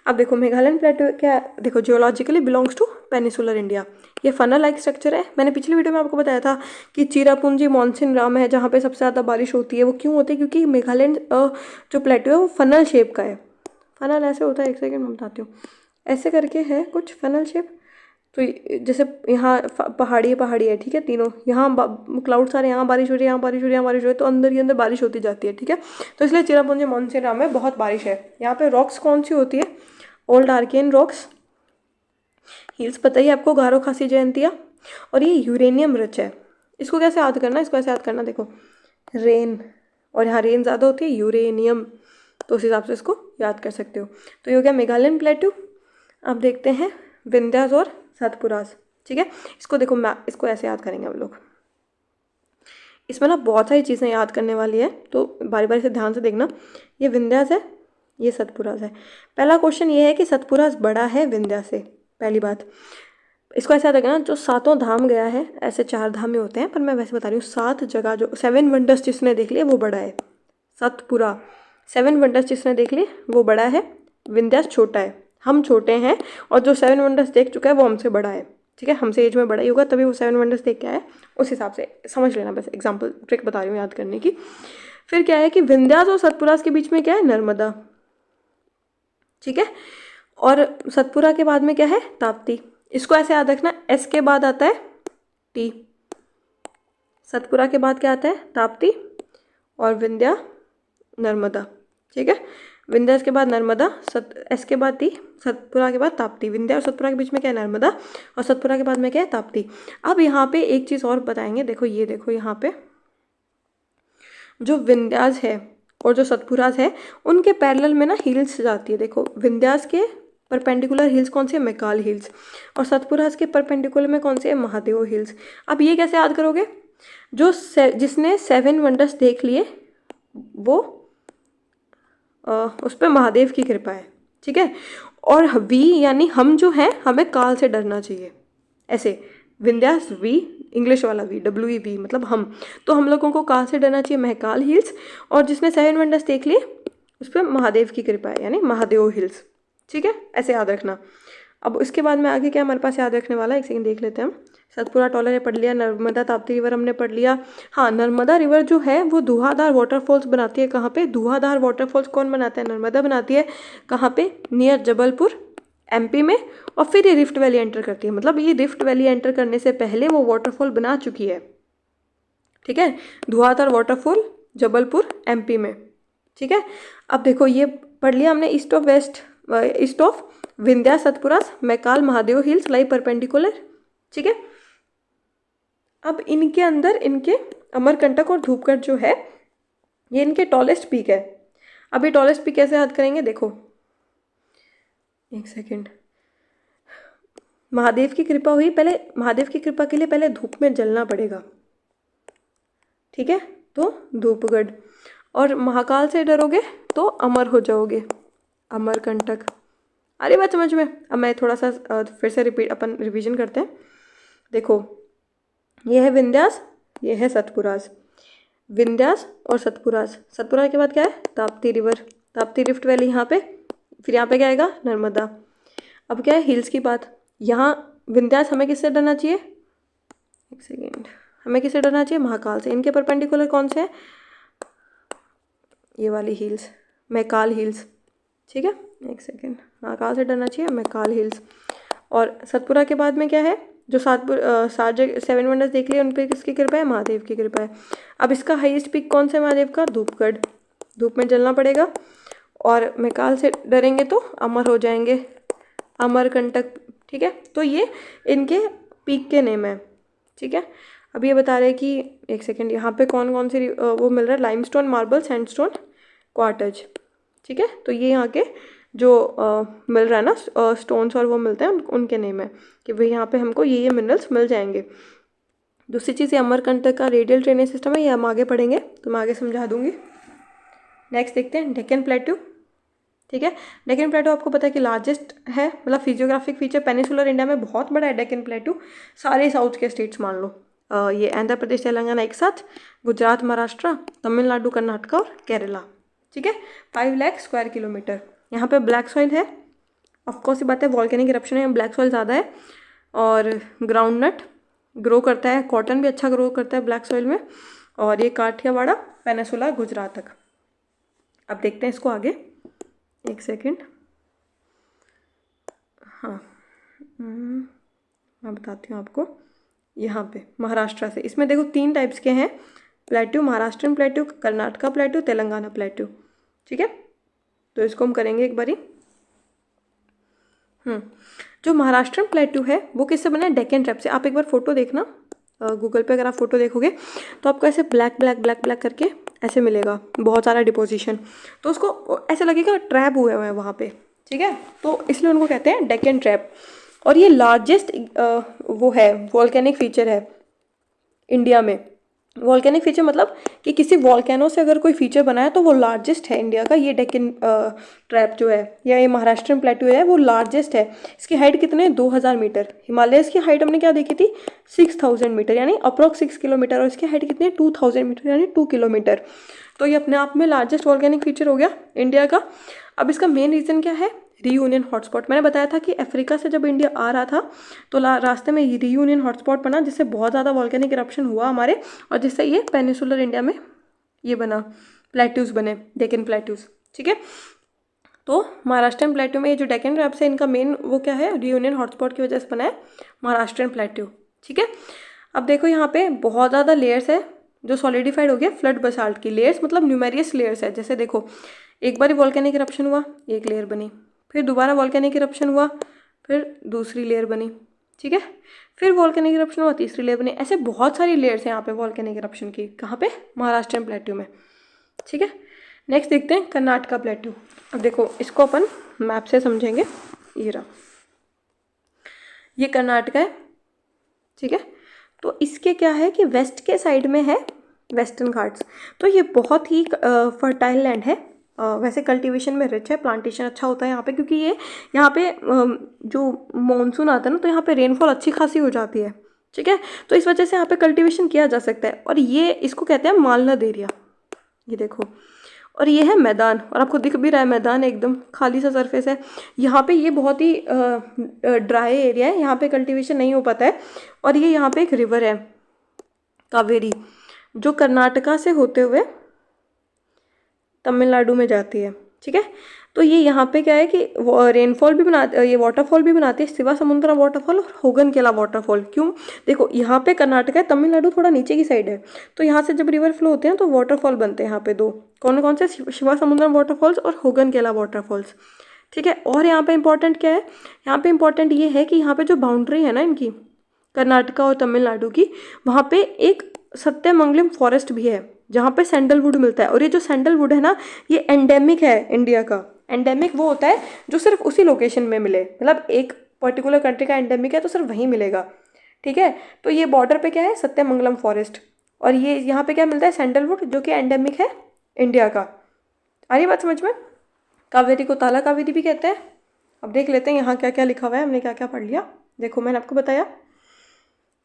अब देखो मेघालयन प्लेट्यू क्या, देखो geologically belongs to peninsular India. ये फनल लाइक स्ट्रक्चर है, मैंने पिछली वीडियो में आपको बताया था कि चिरापुंजी मानसून राम है जहाँ पे सबसे ज़्यादा बारिश होती है। वो क्यों होती है, क्योंकि मेघालयन जो प्लेट्यू है वो फनल शेप का है। फनल ऐसे होता है, एक सेकेंड मैं बताती हूँ, ऐसे करके है कुछ फनल शेप। तो जैसे यहाँ पहाड़ी पहाड़ी है, ठीक है, तीनों, यहाँ क्लाउड्स आ रहे हैं, यहाँ बारिश हो रही है, यहाँ बारिश हो रही है, यहाँ बारिश हो रही है, तो अंदर ही अंदर बारिश होती जाती है, ठीक है। तो इसलिए चिरापुंजी मानसून राम में बहुत बारिश है। यहाँ पे रॉक्स कौन सी होती है, ओल्ड आर्कियन रॉक्स, हिल्स पता ही आपको, गारो खासी जयंतिया, और ये यूरेनियम रिच है। इसको कैसे याद करना, इसको ऐसे याद करना, देखो रेन, और यहाँ रेन ज़्यादा होती है, यूरेनियम, तो उस हिसाब से इसको याद कर सकते हो। तो ये हो गया मेघालयन प्लेट्यू। अब देखते हैं विंध्यास और सतपुरास, ठीक है। इसको देखो मैं इसको ऐसे याद करेंगे हम लोग, इसमें ना बहुत सारी चीज़ें याद करने वाली है, तो बारी बारी से ध्यान से देखना। ये विंध्यास है, ये सतपुरास है। पहला क्वेश्चन ये है कि सतपुरास बड़ा है विंध्यास से, पहली बात। इसको ऐसा याद रखना, जो सातों धाम गया है, ऐसे 4 धाम में होते हैं पर मैं वैसे बता रही हूँ, 7 जगह जो 7 वंडर्स जिसने देख लिए वो बड़ा है। सतपुरा 7 वंडर्स जिसने देख लिए वो बड़ा है, विंध्यास छोटा है, हम छोटे हैं, और जो 7 वंडर्स देख चुका है वो हमसे बड़ा है, ठीक है। हमसे एज में बड़ा ही होगा तभी वो 7 वंडर्स देख के आया, उस हिसाब से समझ लेना, बस एग्जाम्पल ट्रिक बता रही हूँ याद करने की। फिर क्या है कि विंध्यास और सतपुरास के बीच में क्या है, नर्मदा, ठीक है। और सतपुरा के बाद में क्या है, ताप्ती। इसको ऐसे याद रखना, एस के बाद आता है टी, सतपुरा के बाद क्या आता है, ताप्ती, और विंध्या, नर्मदा, ठीक है। विंध्यास के बाद नर्मदा, एस के बाद टी, सतपुरा के बाद ताप्ती। विंध्या और सतपुरा के बीच में क्या है, नर्मदा, और सतपुरा के बाद में क्या है, ताप्ती। अब यहाँ पे एक चीज़ और बताएंगे, देखो ये देखो यहाँ पे जो विंध्यास है और जो सतपुरास है उनके पैरेलल में ना हिल्स जाती है। देखो विंध्यास के परपेंडिकुलर हिल्स कौन से है, मैकाल हिल्स, और सतपुरास के परपेंडिकुलर में कौन से है, महादेव हिल्स। अब ये कैसे याद करोगे, जो जिसने 7 वंडर्स देख लिए वो उस पर महादेव की कृपा है, ठीक है। और वी यानी हम जो हैं, हमें काल से डरना चाहिए, ऐसे विंध्यास वी, इंग्लिश वाला वी, WEV मतलब हम, तो हम लोगों को काल से डरना चाहिए, महाकाल हिल्स, और जिसने 7 वंडर्स देख लिए उस पर महादेव की कृपा है, यानी महादेव हिल्स, ठीक है, ऐसे याद रखना। अब उसके बाद में आगे क्या हमारे पास याद रखने वाला है, एक सेकंड देख लेते हैं हम। सतपुरा टॉलर ने पढ़ लिया, नर्मदा ताप्ती रिवर हमने पढ़ लिया। हाँ, नर्मदा रिवर जो है वो धुआंधार वाटरफॉल्स बनाती है, कहाँ पे, धुआंधार वाटरफॉल्स कौन बनाता है, नर्मदा बनाती है, कहाँ पे, नियर जबलपुर MP में, और फिर ये रिफ्ट वैली एंटर करती है, मतलब ये रिफ्ट वैली एंटर करने से पहले वो वाटरफॉल बना चुकी है, ठीक है। धुआंधार वाटरफॉल जबलपुर MP में, ठीक है। अब देखो ये पढ़ लिया हमने, east of Vindhya, Satpuras, Maikal, Mahadev hills lie perpendicular, ठीक है। अब इनके अंदर इनके अमरकंटक और धूपगढ़ जो है ये इनके टॉलेस्ट पीक है। अब ये टॉलेस्ट पीक कैसे याद करेंगे, देखो एक सेकेंड, महादेव की कृपा हुई, पहले महादेव की कृपा के लिए पहले धूप में जलना पड़ेगा, ठीक है, तो धूपगढ़, और महाकाल से डरोगे तो अमर हो जाओगे, अमरकंटक। अरे बात समझ में। अब मैं थोड़ा सा फिर से अपन रिवीजन करते हैं। देखो ये है विंध्यास, ये है सतपुरास, विंध्यास और सतपुरास, सतपुरा के बाद क्या है, Tapti river, Tapti rift valley यहाँ पे, फिर यहाँ पे क्या आएगा, नर्मदा। अब क्या है हिल्स की बात, यहाँ विंध्यास हमें किससे डरना चाहिए, एक सेकेंड, हमें किससे डरना चाहिए, महाकाल से। इनके परपेंडिकुलर कौन से हैं, ये वाली हिल्स, मैकाल हिल्स, ठीक है, एक सेकेंड, महाकाल से डरना चाहिए, मैकाल हिल्स। और सतपुरा के बाद में क्या है, जो सात जगह 7 वंडर्स देख लिए, उन पर किसकी कृपा है, महादेव की कृपा है। अब इसका हाईएस्ट पीक कौन सा है महादेव का, धूपगढ़, धूप में जलना पड़ेगा। और मैकाल से डरेंगे तो अमर हो जाएंगे, अमरकंटक, ठीक है। तो ये इनके पीक के नेम है, ठीक है। अब ये बता रहे हैं कि एक सेकेंड, यहाँ पे कौन कौन सी वो मिल रहा है, लाइमस्टोन, मार्बल, सैंडस्टोन, क्वार्टज, ठीक है। तो ये यहाँ के जो मिल रहा है ना स्टोन्स और वो मिलते हैं, उनके नेम है कि भाई यहाँ पे हमको ये मिनरल्स मिल जाएंगे। दूसरी चीज़, ये अमरकंटक का रेडियल ड्रेनेज सिस्टम है, ये हम आगे पढ़ेंगे तो मैं आगे समझा दूंगी। नेक्स्ट देखते हैं डेक्कन प्लेट्यू, ठीक है। डेक्कन प्लेट्यू आपको पता है कि लार्जेस्ट है, मतलब फिजियोग्राफिक फीचर पेनिसुलर इंडिया में बहुत बड़ा है डेक्कन प्लेट्यू। सारे साउथ के स्टेट्स मान लो, ये आंध्र प्रदेश, तेलंगाना एक साथ, गुजरात, महाराष्ट्र, तमिलनाडु, कर्नाटका और केरला, ठीक है। 5 लाख स्क्वायर किलोमीटर। यहाँ पे ब्लैक सॉइल है, ऑफकोर्स ये बात है, वॉल्केनिक इरप्शन है, ब्लैक सॉइल ज़्यादा है। और ग्राउंड नट ग्रो करता है, कॉटन भी अच्छा ग्रो करता है ब्लैक सॉइल में। और ये काठियावाड़ा पेनिसुला गुजरात तक। अब देखते हैं इसको आगे, एक सेकेंड, हाँ मैं बताती हूँ आपको। यहाँ पे महाराष्ट्र से, इसमें देखो 3 टाइप्स के हैं plateau, Maharashtrian plateau, Karnataka plateau, Telangana plateau, ठीक है। तो इसको हम करेंगे एक बारी। जो महाराष्ट्रन प्लेट्यू है वो किससे बना है, डेक्कन ट्रैप से। आप एक बार फोटो देखना, गूगल पे अगर आप फोटो देखोगे तो आपको ऐसे ब्लैक ब्लैक ब्लैक ब्लैक करके ऐसे मिलेगा, बहुत सारा डिपोजिशन। तो उसको ऐसे लगेगा ट्रैप हुए हुए हैं वहाँ पे, ठीक है। तो इसलिए उनको कहते हैं डेक्कन ट्रैप। और ये लार्जेस्ट वो है, वॉल्केनिक फीचर है इंडिया में। वॉल्केनिक फीचर मतलब कि किसी वॉल्केनो से अगर कोई फीचर बना है तो वो लार्जेस्ट है इंडिया का। ये डेक्कन ट्रैप जो है या ये महाराष्ट्रन प्लेट्यू है वो लार्जेस्ट है। इसकी हाइट कितने, 2000 मीटर। हिमालयस की हाइट हमने क्या देखी थी, 6000 मीटर, यानी अप्रॉक्स 6 किलोमीटर। और इसकी हाइट कितनी है, 2000 मीटर, यानी 2 किलोमीटर। तो ये अपने आप में लार्जेस्ट वॉल्केनिक फीचर हो गया इंडिया का। अब इसका मेन रीज़न क्या है, रीयूनियन हॉटस्पॉट। मैंने बताया था कि अफ्रीका से जब इंडिया आ रहा था तो रास्ते में रीयूनियन हॉटस्पॉट बना, जिससे बहुत ज़्यादा वॉल्केनिक इरप्शन हुआ हमारे, और जिससे ये पेनिसुलर इंडिया में ये बना, प्लेट्यूज बने, डेक्कन प्लेट्यूज, ठीक है। तो महाराष्ट्रन प्लेट्यू में ये जो डेक्कन ट्रैप से इनका मेन वो क्या है, रीयूनियन हॉटस्पॉट की वजह से बना है महाराष्ट्रन प्लेट्यू, ठीक है। अब देखो यहाँ पे बहुत ज़्यादा लेयर्स है जो सॉलिडिफाइड हो गया फ्लड बसाल्ट की। लेयर्स मतलब न्यूमेरियस लेयर्स है। जैसे देखो, एक बार वॉल्केनिक इरप्शन हुआ, एक लेयर बनी, फिर दोबारा वॉल्केनिक इरप्शन हुआ, फिर दूसरी लेयर बनी, ठीक है, फिर वॉल्केनिक इरप्शन हुआ, तीसरी लेयर बनी। ऐसे बहुत सारी लेयर्स हैं यहाँ पे वॉल्केनिक इरप्शन की। कहाँ पे, महाराष्ट्रन प्लेट्यू में, ठीक है। नेक्स्ट देखते हैं कर्नाटका प्लेट्यू। अब देखो इसको अपन मैप से समझेंगे। ये रहा, ये कर्नाटका है, ठीक है। तो इसके क्या है कि वेस्ट के साइड में है वेस्टर्न घाट्स। तो ये बहुत ही फर्टाइल लैंड है। वैसे कल्टीवेशन में रिच है, प्लांटेशन अच्छा होता है यहाँ पे, क्योंकि ये यहाँ पे जो मॉनसून आता है ना तो यहाँ पे रेनफॉल अच्छी खासी हो जाती है, ठीक है। तो इस वजह से यहाँ पे कल्टीवेशन किया जा सकता है। और ये इसको कहते हैं मालनद एरिया, ये देखो। और ये है मैदान, और आपको दिख भी रहा है मैदान, एकदम खाली सा सरफेस है यहाँ पे। ये बहुत ही ड्राई एरिया है, यहाँ पे कल्टीवेशन नहीं हो पाता है। और ये यहाँ पे एक रिवर है कावेरी, जो कर्नाटका से होते हुए तमिलनाडु में जाती है, ठीक है। तो ये यहाँ पे क्या है कि रेनफॉल भी बनाते, ये वाटरफॉल भी बनाती है, शिवा समुद्रा वाटरफॉल और होगनकेला वाटरफॉल। क्यों, देखो यहाँ पे कर्नाटका है, तमिलनाडु थोड़ा नीचे की साइड है, तो यहाँ से जब रिवर फ्लो होते हैं तो वाटरफॉल बनते हैं यहाँ पे 2। कौन कौन से, शिवा समुद्रा वाटरफॉल्स और होगनकेला वाटरफॉल्स, ठीक है। और यहाँ पे इंपॉर्टेंट क्या है, यहाँ पे इंपॉर्टेंट ये है कि यहाँ पे जो बाउंड्री है ना इनकी, कर्नाटका और तमिलनाडु की, वहाँ पे एक सत्यमंगलम फॉरेस्ट भी है जहाँ पे सैंडलवुड मिलता है। और ये जो सैंडलवुड है ना, ये एंडेमिक है इंडिया का। एंडेमिक वो होता है जो सिर्फ उसी लोकेशन में मिले, मतलब एक पर्टिकुलर कंट्री का एंडेमिक है तो सिर्फ वहीं मिलेगा, ठीक है। तो ये बॉर्डर पे क्या है, सत्यमंगलम फॉरेस्ट, और ये यहाँ पे क्या मिलता है, सैंडलवुड, जो कि एंडेमिक है इंडिया का। आ रही बात समझ में। कावेरी को ताला कावेरी भी कहते हैं। अब देख लेते हैं यहाँ क्या क्या लिखा हुआ है, हमने क्या क्या पढ़ लिया। देखो मैंने आपको बताया,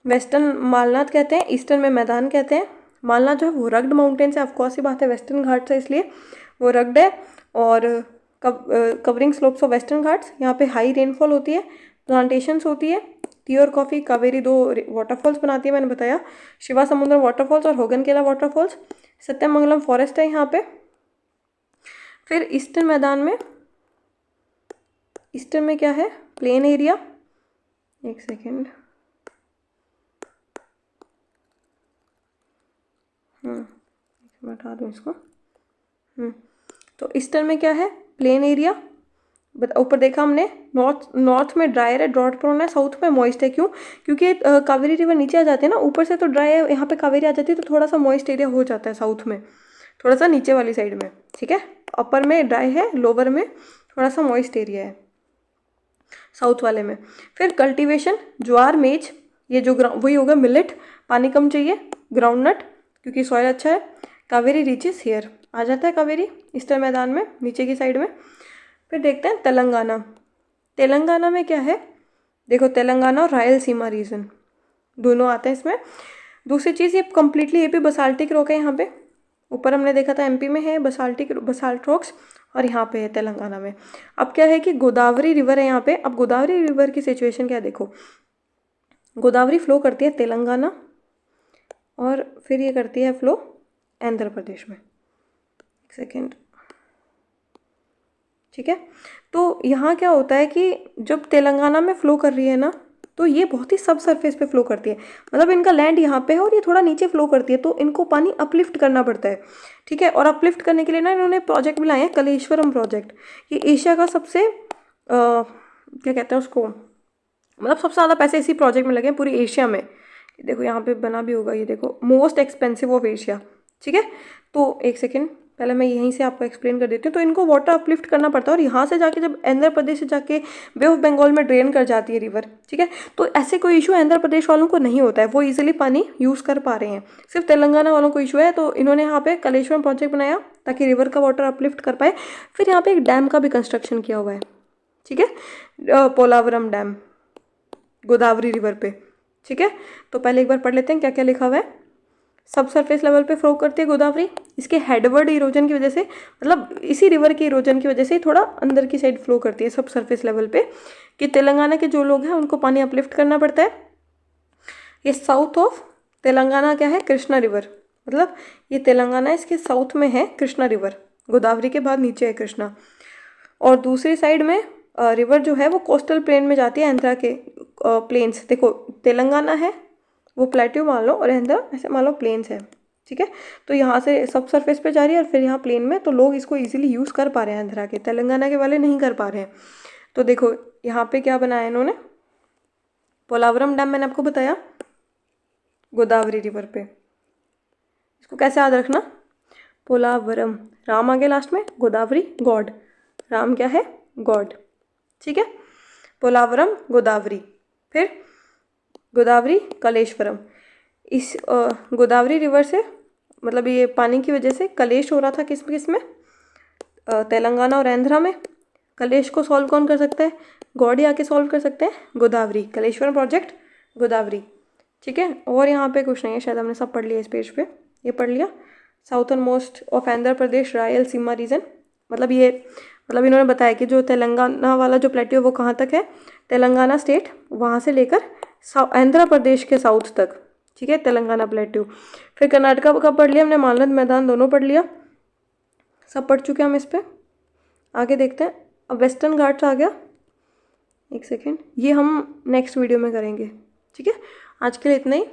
वेस्टर्न मालनाथ कहते हैं, ईस्टर्न में मैदान कहते हैं। मालनाथ जो है वो रग्ड माउंटेन से, ऑफकोर्स ही बात है, वेस्टर्न घाट से इसलिए वो रग्ड है। और covering slopes of western Ghats, यहाँ पे हाई रेनफॉल होती है, प्लांटेशंस होती है। टी और कॉफ़ी, कावेरी 2 वाटरफॉल्स बनाती है, मैंने बताया, शिवा समुद्र वाटरफॉल्स और होगनकेला वाटरफॉल्स। सत्यमंगलम फॉरेस्ट है यहाँ पे। फिर ईस्टर्न मैदान में, ईस्टर्न में क्या है, प्लेन एरिया। एक सेकेंड, मैं हटा दूँ इसको। तो ईस्टर्न में क्या है, प्लेन एरिया। ऊपर देखा हमने, नॉर्थ में ड्रायर है, ड्रॉट प्रोन है, साउथ में मॉइस्ट है। क्यों? क्योंकि कावेरी रिवर नीचे आ जाती है ना, ऊपर से तो ड्राई है, यहाँ पे कावेरी आ जाती है तो थोड़ा सा मॉइस्ट एरिया हो जाता है साउथ में, थोड़ा सा नीचे वाली साइड में, ठीक है। अपर में ड्राई है, लोअर में थोड़ा सा मॉइस्ट एरिया है साउथ वाले में। फिर कल्टीवेशन, ज्वार, मेज, ये जो वही होगा मिलेट, पानी कम चाहिए, ग्राउंडनट क्योंकि सॉइल अच्छा है। कावेरी रीचेस हियर, आ जाता है कावेरी ईस्टर्न मैदान में नीचे की साइड में। फिर देखते हैं तेलंगाना। तेलंगाना में क्या है, देखो तेलंगाना और रायलसीमा रीजन दोनों आते हैं इसमें। दूसरी चीज़, ये कम्प्लीटली ये भी बसाल्टिक रॉक है। यहाँ पे ऊपर हमने देखा था एमपी में है बसाल्ट रॉक्स, और यहाँ पे है तेलंगाना में। अब क्या है कि गोदावरी रिवर है यहाँ पे। अब गोदावरी रिवर की सिचुएशन क्या है, देखो गोदावरी फ्लो करती है तेलंगाना और फिर ये करती है फ्लो आंध्र प्रदेश में। एक सेकेंड, ठीक है। तो यहाँ क्या होता है कि जब तेलंगाना में फ्लो कर रही है ना, तो ये बहुत ही सब सरफेस पे फ्लो करती है, मतलब इनका लैंड यहाँ पे है और ये थोड़ा नीचे फ्लो करती है, तो इनको पानी अपलिफ्ट करना पड़ता है, ठीक है। और अपलिफ्ट करने के लिए ना इन्होंने प्रोजेक्ट भी लाए हैं, कलेश्वरम प्रोजेक्ट। ये एशिया का सबसे क्या कहते हैं उसको, मतलब सबसे ज़्यादा पैसे इसी प्रोजेक्ट में लगे हैं पूरी एशिया में। देखो यहाँ पे बना भी होगा, ये देखो मोस्ट एक्सपेंसिव ऑफ एशिया, ठीक है। तो एक सेकेंड, पहले मैं यहीं से आपको एक्सप्लेन कर देती हूँ। तो इनको वाटर अपलिफ्ट करना पड़ता है और यहाँ से जाके जब आंध्र प्रदेश से जाके बे ऑफ बंगाल में ड्रेन कर जाती है रिवर, ठीक है। तो ऐसे कोई इशू आंध्र प्रदेश वालों को नहीं होता है, वो इजीली पानी यूज़ कर पा रहे हैं। सिर्फ तेलंगाना वालों को इशू है, तो इन्होंने यहाँ पे कलेश्वरम प्रोजेक्ट बनाया ताकि रिवर का वाटर अपलिफ्ट कर पाए। फिर यहाँ पे एक डैम का भी कंस्ट्रक्शन किया हुआ है, ठीक है, पोलावरम डैम गोदावरी रिवर पे, ठीक है। तो पहले एक बार पढ़ लेते हैं क्या क्या लिखा हुआ है। सब सरफेस लेवल पे फ्लो करती है गोदावरी, इसके हेडवर्ड इरोजन की वजह से, मतलब इसी रिवर के इरोजन की वजह से थोड़ा अंदर की साइड फ्लो करती है सब सरफेस लेवल पे, कि तेलंगाना के जो लोग हैं उनको पानी अपलिफ्ट करना पड़ता है। ये साउथ ऑफ तेलंगाना क्या है, कृष्णा रिवर, मतलब ये तेलंगाना इसके साउथ में है कृष्णा रिवर, गोदावरी के बाद नीचे है कृष्णा। और दूसरी साइड में रिवर जो है वो कोस्टल प्लेन में जाती है, आंध्रा के प्लेन्स। देखो तेलंगाना है वो प्लेट्यू मान लो और आंध्रा ऐसे मान लो प्लेन्स है, ठीक है। तो यहाँ से सब सरफेस पे जा रही है और फिर यहाँ प्लेन में, तो लोग इसको इजीली यूज़ कर पा रहे हैं, आंध्रा के, तेलंगाना के वाले नहीं कर पा रहे हैं। तो देखो यहाँ पे क्या बनाया इन्होंने, पोलावरम डैम मैंने आपको बताया गोदावरी रिवर पे। इसको कैसे याद रखना, पोलावरम, राम आगे लास्ट में, गोदावरी गॉड, राम क्या है, गॉड, ठीक है। पोलावरम गोदावरी, फिर गोदावरी कलेश्वरम। इस गोदावरी रिवर से, मतलब ये पानी की वजह से कलेश हो रहा था किस किस में, तेलंगाना और आंध्रा में। कलेश को सॉल्व कौन कर सकता है, गॉड ही आके सॉल्व कर सकते हैं, गोदावरी, कलेश्वरम प्रोजेक्ट गोदावरी, ठीक है। और यहाँ पे कुछ नहीं है, शायद हमने सब पढ़ लिया इस पेज पे, ये पढ़ लिया। Southern most of Andhra Pradesh Rayalaseema region, मतलब ये, मतलब इन्होंने बताया कि जो तेलंगाना वाला जो प्लेट्यू वो कहाँ तक है, तेलंगाना स्टेट वहाँ से लेकर आंध्र प्रदेश के साउथ तक, ठीक है, तेलंगाना प्लेट्यू। फिर कर्नाटका का पढ़ लिया हमने, मालनद मैदान दोनों पढ़ लिया, सब पढ़ चुके हम इस पर। आगे देखते हैं, अब वेस्टर्न घाट्स आ गया, एक सेकेंड, ये हम नेक्स्ट वीडियो में करेंगे, ठीक है। आज के लिए इतना ही।